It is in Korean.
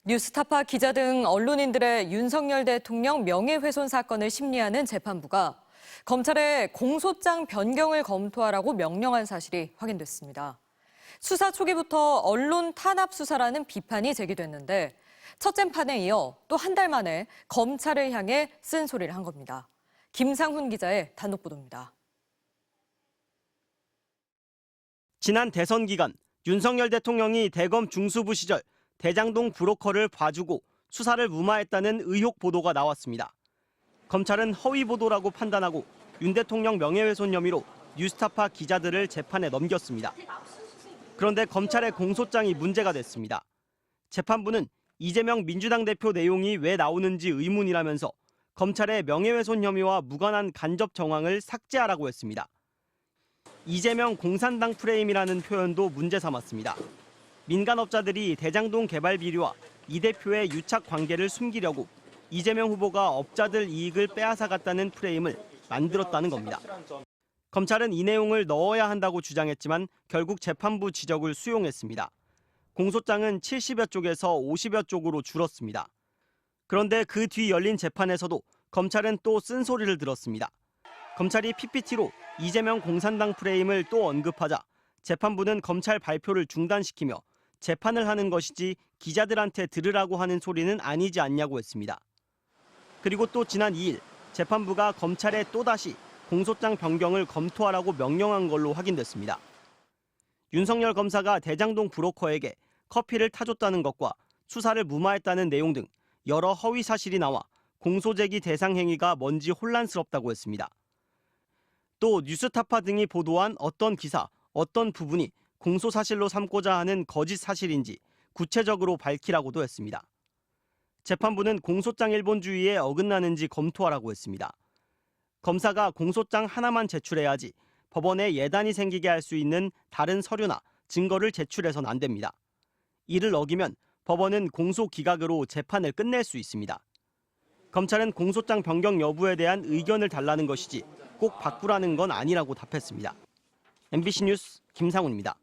뉴스타파 기자 등 언론인들의 윤석열 대통령 명예훼손 사건을 심리하는 재판부가 검찰에 공소장 변경을 검토하라고 명령한 사실이 확인됐습니다. 수사 초기부터 언론 탄압 수사라는 비판이 제기됐는데 첫 재판에 이어 또 한 달 만에 검찰을 향해 쓴소리를 한 겁니다. 김상훈 기자의 단독 보도입니다. 지난 대선 기간 윤석열 대통령이 대검 중수부 시절 대장동 브로커를 봐주고 수사를 무마했다는 의혹 보도가 나왔습니다. 검찰은 허위 보도라고 판단하고 윤 대통령 명예훼손 혐의로 뉴스타파 기자들을 재판에 넘겼습니다. 그런데 검찰의 공소장이 문제가 됐습니다. 재판부는 이재명 민주당 대표 내용이 왜 나오는지 의문이라면서 검찰의 명예훼손 혐의와 무관한 간접 정황을 삭제하라고 했습니다. 이재명 공산당 프레임이라는 표현도 문제 삼았습니다. 민간업자들이 대장동 개발 비리와 이 대표의 유착 관계를 숨기려고 이재명 후보가 업자들 이익을 빼앗아갔다는 프레임을 만들었다는 겁니다. 검찰은 이 내용을 넣어야 한다고 주장했지만 결국 재판부 지적을 수용했습니다. 공소장은 70여 쪽에서 50여 쪽으로 줄었습니다. 그런데 그 뒤 열린 재판에서도 검찰은 또 쓴소리를 들었습니다. 검찰이 PPT로 이재명 공산당 프레임을 또 언급하자 재판부는 검찰 발표를 중단시키며 재판을 하는 것이지 기자들한테 들으라고 하는 소리는 아니지 않냐고 했습니다. 그리고 또 지난 2일 재판부가 검찰에 또다시 공소장 변경을 검토하라고 명령한 걸로 확인됐습니다. 윤석열 검사가 대장동 브로커에게 커피를 타줬다는 것과 수사를 무마했다는 내용 등 여러 허위 사실이 나와 공소제기 대상 행위가 뭔지 혼란스럽다고 했습니다. 또 뉴스타파 등이 보도한 어떤 기사, 어떤 부분이 공소사실로 삼고자 하는 거짓 사실인지 구체적으로 밝히라고도 했습니다. 재판부는 공소장 일본주의에 어긋나는지 검토하라고 했습니다. 검사가 공소장 하나만 제출해야지 법원에 예단이 생기게 할 수 있는 다른 서류나 증거를 제출해서는 안 됩니다. 이를 어기면 법원은 공소 기각으로 재판을 끝낼 수 있습니다. 검찰은 공소장 변경 여부에 대한 의견을 달라는 것이지 꼭 바꾸라는 건 아니라고 답했습니다. MBC 뉴스 김상훈입니다.